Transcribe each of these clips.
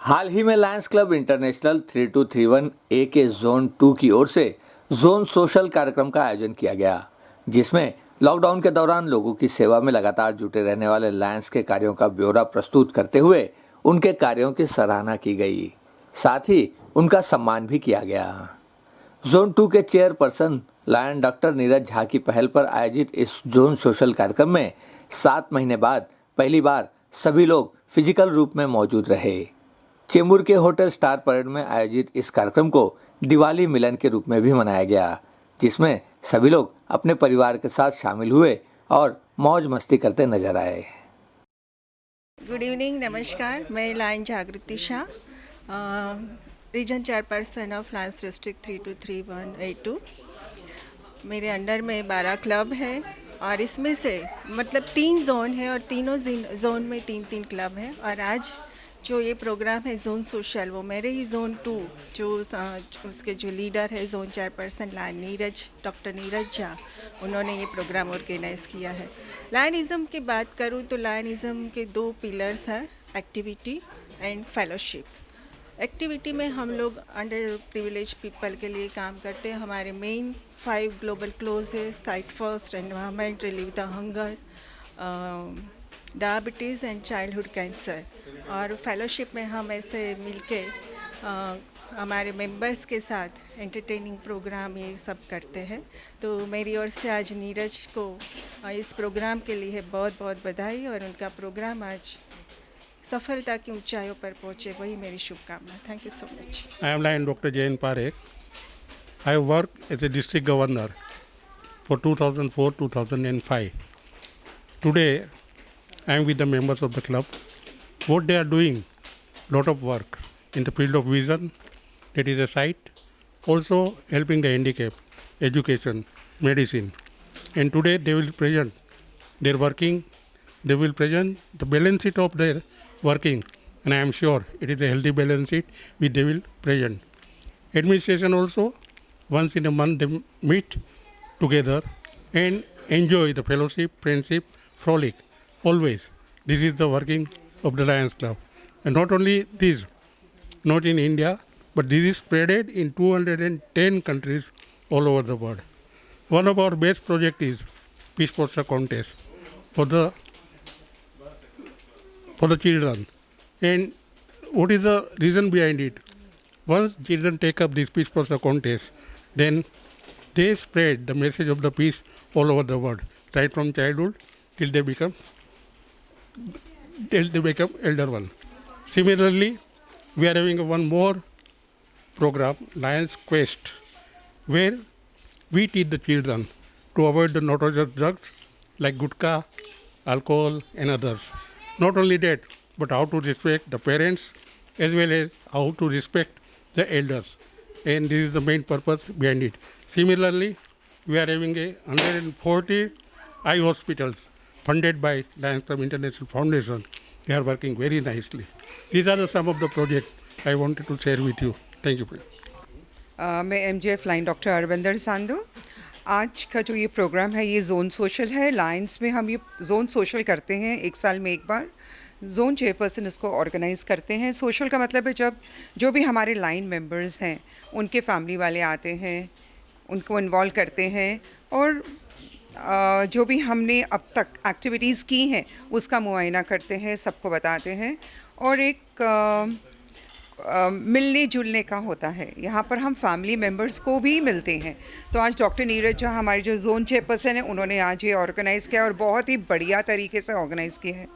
हाल ही में Lions club international 3231 ए के zone 2 की ओर से जोन सोशल कार्यक्रम का आयोजन किया गया, जिसमें लॉकडाउन के दौरान लोगों की सेवा में लगातार जुटे रहने वाले लायंस के कार्यों का ब्यौरा प्रस्तुत करते हुए उनके कार्यों की सराहना की गई। साथ ही उनका सम्मान भी किया गया। जोन 2 के chairperson lion doctor Neeraj Jha की पहल पर आयोजित इस जोन सोशल कार्यक्रम में 7 महीने बाद पहली बार सभी लोग फिजिकल रूप में मौजूद रहे। चेंबूर के होटल स्टार परेड में आयोजित इस कार्यक्रम को दिवाली मिलन के रूप में भी मनाया गया, जिसमें सभी लोग अपने परिवार के साथ शामिल हुए और मौज मस्ती करते नजर आए। गुड इवनिंग, नमस्कार। मैं lion Jagriti Shah, region chairperson of lions district 3231A2। मेरे अंडर में 12 क्लब है और इसमें से मतलब 3 जोन है और तीनों जोन में 3-3 क्लब हैं। और आज जो ये प्रोग्राम है जोन सोशल, वो मेरे ही जोन 2 जो उसके जो लीडर है zone chairperson doctor Neeraj Jha, उन्होंने ये प्रोग्राम ऑर्गेनाइज़ किया है। लायनिज़म की बात करूँ तो लायनिज़म के 2 पिलर्स हैं, एक्टिविटी एंड फेलोशिप। एक्टिविटी में हम लोग अंडर प्रिविलेज पीपल के लिए काम करते हैं। हमारे मेन 5 ग्लोबल क्लोज है: site first, environment, relieve the hunger, diabetes and childhood cancer. और फेलोशिप में हम ऐसे मिलके हमारे मेंबर्स के साथ एंटरटेनिंग प्रोग्राम ये सब करते हैं। तो मेरी ओर से आज नीरज को इस प्रोग्राम के लिए बहुत बहुत बधाई, और उनका प्रोग्राम आज सफलता की ऊंचाइयों पर पहुंचे, वही मेरी शुभकामना। Thank you so much. I am Lion Dr. Jain Parekh. I have worked as a district governor for 2004-2005. Today, I am with the members of the club. What they are doing, lot of work in the field of vision, that is a sight, also helping the handicap, education, medicine. And today they will present their working, they will present the balance sheet of their working, and I am sure it is a healthy balance sheet which they will present. Administration also, once in a month they meet together and enjoy the fellowship, friendship, frolic, always. This is the working of the Lions Club. And not only this, not in India, but this is spreaded in 210 countries all over the world. One of our best projects is Peace Poster Contest for the children. And what is the reason behind it? Once children take up this Peace Poster Contest, then they spread the message of the peace all over the world, right from childhood till they become elder one. Similarly, we are having one more program, Lions Quest, where we teach the children to avoid the notorious drugs like gutka, alcohol and others. Not only that, but how to respect the parents as well as how to respect the elders. And this is the main purpose behind it. Similarly, we are having 140 eye hospitals funded by Lions Club International Foundation. They are working very nicely. These are some of the projects I wanted to share with you. Thank you. मैं MJF line doctor Arvinder Sandhu. आज का जो ये programme है ये zone social है। Lions में हम ये जोन सोशल करते हैं 1 साल में एक बार। जोन चेयरपर्सन इसको ऑर्गेनाइज़ करते हैं। सोशल का मतलब है जब जो भी हमारे लाइन मेंबर्स हैं उनके फैमिली वाले आते हैं, उनको इन्वॉल्व करते हैं, और जो भी हमने अब तक एक्टिविटीज़ की हैं उसका मुआयना करते हैं, सबको बताते हैं, और एक मिलने जुलने का होता है। यहाँ पर हम फैमिली मेम्बर्स को भी मिलते हैं। तो आज डॉक्टर नीरज झा हमारे जो जोन चेयरपर्सन है उन्होंने आज ये ऑर्गेनाइज़ किया और बहुत ही बढ़िया तरीके से ऑर्गेनाइज़ किया है।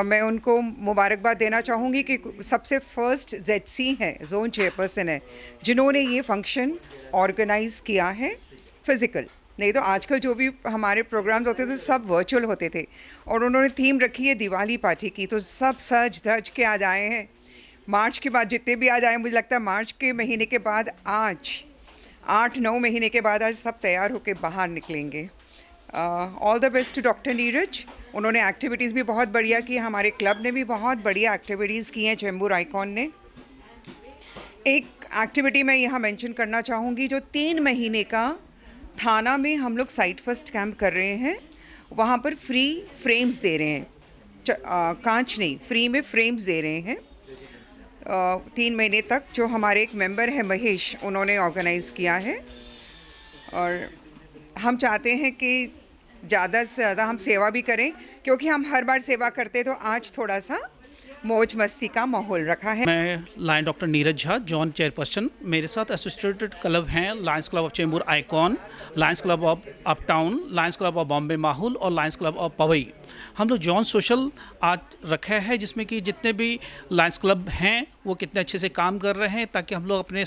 मैं उनको मुबारकबाद देना चाहूँगी कि सबसे फर्स्ट ZC है, जोन चेयरपर्सन है, जिन्होंने ये फंक्शन ऑर्गेनाइज़ किया है फिज़िकल। नहीं तो आजकल जो भी हमारे प्रोग्राम्स होते थे सब वर्चुअल होते थे, और उन्होंने थीम रखी है दिवाली पार्टी की, तो सब सज धज के आ जाए हैं। मार्च के बाद जितने भी आ जाए, मुझे लगता है मार्च के महीने के बाद आज 8-9 महीने के बाद आज सब तैयार होकर बाहर निकलेंगे। All the best to doctor Neeraj. उन्होंने एक्टिविटीज़ भी बहुत बढ़िया की, हमारे क्लब ने भी बहुत बढ़िया एक्टिविटीज़ की हैं। चेंबूर आइकॉन ने एक एक्टिविटी मैं यहाँ मेंशन करना चाहूँगी, जो 3 महीने का थाना में हम लोग साइट फर्स्ट कैंप कर रहे हैं। वहाँ पर फ्री फ्रेम्स दे रहे हैं, कांच नहीं, फ्री में फ्रेम्स दे रहे हैं। 3 महीने तक, जो हमारे एक मेंबर है महेश, उन्होंने ऑर्गेनाइज़ किया है। और हम चाहते हैं कि ज़्यादा से ज़्यादा हम सेवा भी करें, क्योंकि हम हर बार सेवा करते तो आज थोड़ा सा मौज मस्ती का माहौल रखा है। मैं lion doctor Neeraj Jha, zone chairperson. मेरे साथ एसोसिएटेड क्लब हैं lions club of Chembur icon, lions club of uptown, lions club of Bombay माहौल और लायंस क्लब ऑफ पवई। हम लोग जॉन सोशल आज रखा है, जिसमें कि जितने भी लायंस क्लब हैं वो कितने अच्छे से काम कर रहे हैं, ताकि हम लोग अपने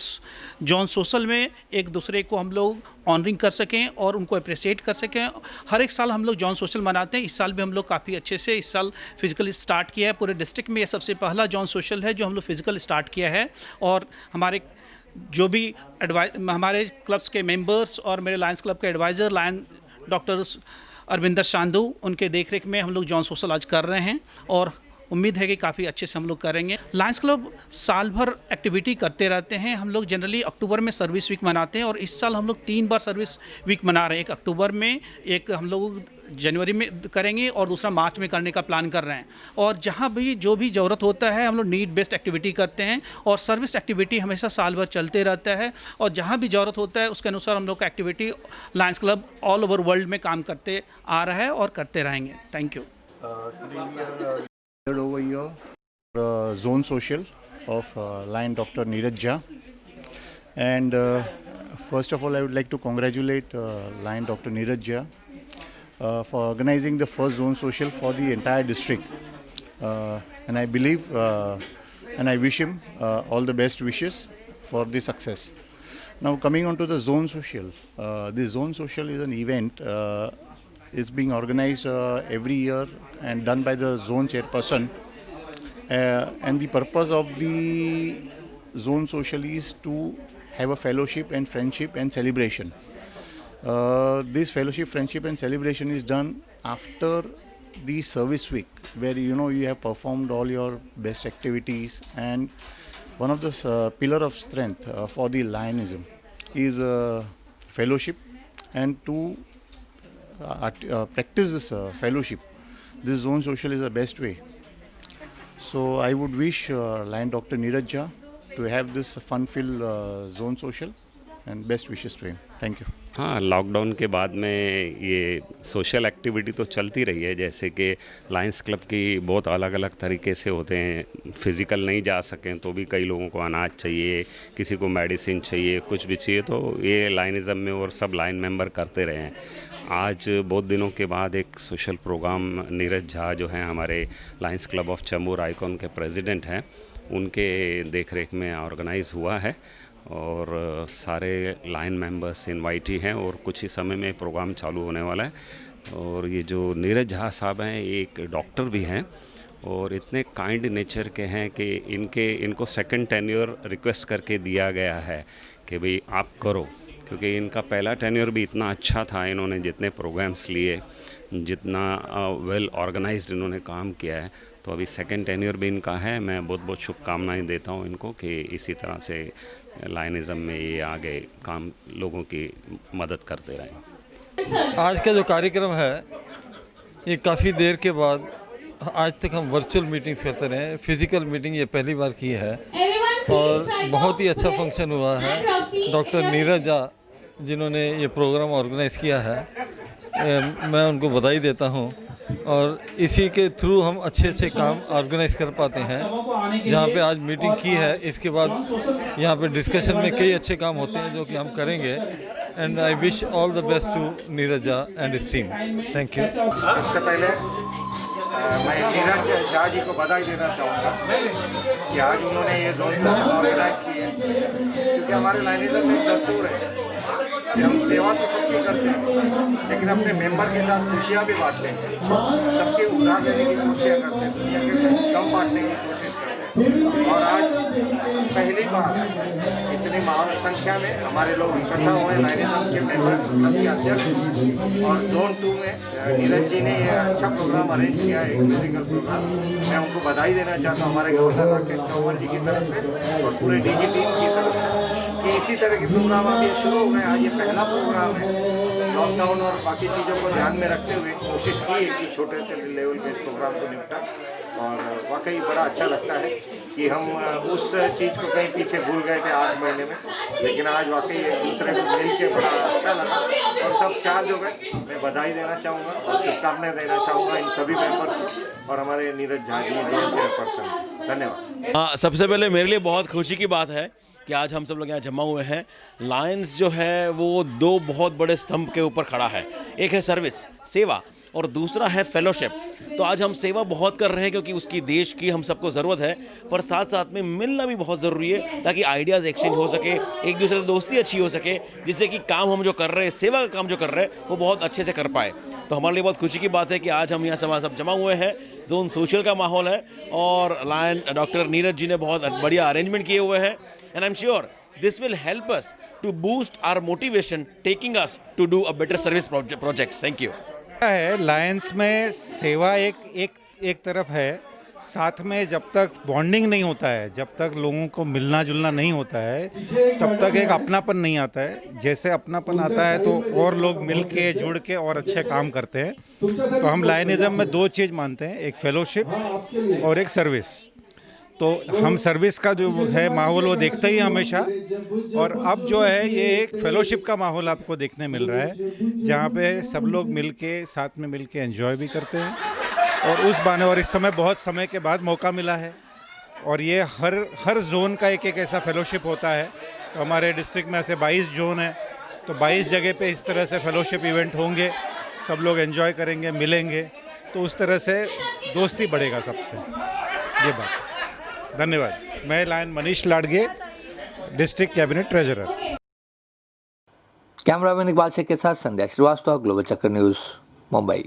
जॉन सोशल में एक दूसरे को हम लोग ऑनरिंग कर सकें और उनको अप्रिसिएट कर सकें। हर एक साल हम लोग जॉन सोशल मनाते हैं। इस साल भी हम लोग काफ़ी अच्छे से इस साल फिजिकल स्टार्ट किया है। पूरे डिस्ट्रिक्ट में ये सबसे पहला जॉन सोशल है जो हम लोग फिजिकल स्टार्ट किया है। और हमारे जो भी हमारे क्लब्स के मेंबर्स और मेरे लायंस क्लब के advisor lion doctor Arvinder Sandhu, उनके देखरेख में हम लोग जॉन सोशल आज कर रहे हैं और उम्मीद है कि काफ़ी अच्छे से हम लोग करेंगे। लायंस क्लब साल भर एक्टिविटी करते रहते हैं। हम लोग जनरली अक्टूबर में सर्विस वीक मनाते हैं और इस साल हम लोग 3 बार सर्विस वीक मना रहे हैं। एक अक्टूबर में, एक हम लोग जनवरी में करेंगे और दूसरा मार्च में करने का प्लान कर रहे हैं। और जहाँ भी जो भी ज़रूरत होता है हम लोग नीड बेस्ड एक्टिविटी करते हैं और सर्विस एक्टिविटी हमेशा साल भर चलते रहता है। और जहाँ भी ज़रूरत होता है उसके अनुसार हम लोग का activity Lions club all over world में काम करते आ रहा है और करते रहेंगे। Thank you. Over here, Zone Social of Lion Dr. Neeraj Jha, and first of all I would like to congratulate Lion Dr. Neeraj Jha for organizing the first Zone Social for the entire district, and I believe and I wish him all the best wishes for the success. Now coming on to the Zone Social, this Zone Social is an event. Is being organized every year and done by the zone chairperson, and the purpose of the zone social is to have a fellowship and friendship and celebration. This fellowship, friendship and celebration is done after the service week, where you have performed all your best activities, and one of the pillar of strength for the Lionism is fellowship, and to practice this fellowship, this zone social is the best way. So I would wish Lion Dr. Neeraj Jha to have this fun-filled zone social, and best wishes to him. Thank you. हाँ, lockdown के बाद में ये social activity तो चलती रही है। जैसे कि लायंस क्लब की बहुत अलग अलग तरीके से होते हैं। फिज़िकल नहीं जा सकें तो भी कई लोगों को अनाज चाहिए, किसी को मेडिसिन चाहिए, कुछ भी चाहिए, तो ये लायनिज़म में और सब लाइन मेंबर करते रहे हैं। आज बहुत दिनों के बाद एक सोशल प्रोग्राम नीरज झा जो हैं हमारे Lions club of Chembur icon के प्रेसिडेंट हैं, उनके देखरेख में ऑर्गेनाइज़ हुआ है और सारे लाइन मेंबर्स इनवाइटी हैं और कुछ ही समय में प्रोग्राम चालू होने वाला है। और ये जो नीरज झा साहब हैं, एक डॉक्टर भी हैं और इतने काइंड नेचर के हैं कि इनको सेकंड टेन्योर रिक्वेस्ट करके दिया गया है कि भाई आप करो, क्योंकि इनका पहला टेन्योर भी इतना अच्छा था। इन्होंने जितने प्रोग्राम्स लिए, जितना वेल ऑर्गेनाइज्ड इन्होंने काम किया है, तो अभी सेकंड टेन्योर भी इनका है। मैं बहुत बहुत शुभकामनाएं देता हूं इनको कि इसी तरह से लायनिज़म में ये आगे काम लोगों की मदद करते रहें। आज का जो कार्यक्रम है ये काफ़ी देर के बाद, आज तक हम वर्चुअल मीटिंग्स करते रहे, फिज़िकल मीटिंग ये पहली बार की है और बहुत ही अच्छा फंक्शन हुआ है। डॉक्टर नीरज झा जिन्होंने ये प्रोग्राम ऑर्गेनाइज़ किया है, मैं उनको बधाई देता हूँ। और इसी के थ्रू हम अच्छे अच्छे काम ऑर्गेनाइज़ कर पाते हैं। जहाँ पे आज मीटिंग की है, इसके बाद यहाँ पे डिस्कशन में कई अच्छे काम होते हैं जो कि हम करेंगे। And I wish all the best to Neeraj Jha and his team. Thank you. सबसे पहले मैं नीरज झा जी को बधाई देना चाहूँगा कि आज उन्होंने ये जोन सेशन ऑर्गेनाइज की है, क्योंकि हमारे लायनिज़म में एक दस्तूर है कि हम सेवा तो सबकी करते हैं, लेकिन अपने मेंबर के साथ खुशियाँ भी बांटते हैं, सबके उधार लेने की कोशिश करते हैं, दुनिया के कम बांटने की कोशिश करते हैं। और आज पहली बार इतनी संख्या में हमारे लोग इकट्ठा हुए, लायनिज़म के मेंबर्स, क्लब के अध्यक्ष, और जोन 2 में नीरज जी ने ये अच्छा प्रोग्राम अरेंज किया है, एक म्यूजिकल प्रोग्राम। मैं उनको बधाई देना चाहता हूँ हमारे गवर्नर राकेश चौहान जी की तरफ से और पूरे डीजी टीम की तरफ से कि इसी तरह के प्रोग्राम अभी शुरू हो गए। आज ये पहला प्रोग्राम है। लॉकडाउन और बाकी चीज़ों को ध्यान में रखते हुए कोशिश की है कि छोटे लेवल पे प्रोग्राम को निपटा, और वाकई बड़ा अच्छा लगता है। कि हम उस चीज़ को कहीं पीछे भूल गए थे 8 महीने में, लेकिन आज वाकई एक दूसरे को मिल के बड़ा अच्छा लगा और सब चार्ज हो गए। मैं बधाई देना चाहूँगा और शुभकामनाएं देना चाहूँगा इन सभी मेंबर्स को और हमारे नीरज झा जी जोन चेयरपर्सन। धन्यवाद। सबसे पहले मेरे लिए बहुत खुशी की बात है कि आज हम सब लोग यहाँ जमा हुए हैं। लायंस जो है वो दो बहुत बड़े स्तंभ के ऊपर खड़ा है, एक है सर्विस सेवा और दूसरा है फेलोशिप। तो आज हम सेवा बहुत कर रहे हैं क्योंकि उसकी देश की हम सबको ज़रूरत है, पर साथ साथ में मिलना भी बहुत ज़रूरी है ताकि आइडियाज़ एक्सचेंज हो सके, एक दूसरे से दोस्ती अच्छी हो सके, जिससे कि काम हम जो कर रहे हैं, सेवा का काम जो कर रहे हैं वो बहुत अच्छे से कर पाए। तो हमारे लिए बहुत खुशी की बात है कि आज हम यहाँ सब जमा हुए हैं। जोन सोशल का माहौल है और लायन डॉक्टर नीरज जी ने बहुत बढ़िया अरेंजमेंट किए हुए हैं and I am sure this will help us to boost our motivation, taking us to do a better service projects. Thank you. है लायंस में सेवा एक तरफ है, साथ में जब तक बॉन्डिंग नहीं होता है, जब तक लोगों को मिलना जुलना नहीं होता है, तब तक एक अपनापन नहीं आता है। जैसे अपनापन आता है तो और लोग मिल के जुड़ के और अच्छे काम करते हैं। तो हम लायनिज़म में दो चीज़ मानते हैं, एक फेलोशिप और एक सर्विस। तो हम सर्विस का जो है माहौल वो देखते ही हमेशा, और अब जो है ये एक फेलोशिप का माहौल आपको देखने मिल रहा है, जहाँ पे सब लोग मिल के साथ में मिल के एंजॉय भी करते हैं। और उस बहाने और इस समय बहुत समय के बाद मौका मिला है, और ये हर जोन का एक ऐसा फेलोशिप होता है। तो हमारे डिस्ट्रिक्ट में ऐसे 22 जोन है, तो 22 जगह पे इस तरह से फेलोशिप इवेंट होंगे, सब लोग एंजॉय करेंगे, मिलेंगे, तो उस तरह से दोस्ती बढ़ेगा सबसे। ये बात। धन्यवाद। मैं lion Manish Ladge, district cabinet treasurer. Cameraman Iqbal Shaikh के साथ संध्या श्रीवास्तव, ग्लोबल चक्र न्यूज़, मुंबई।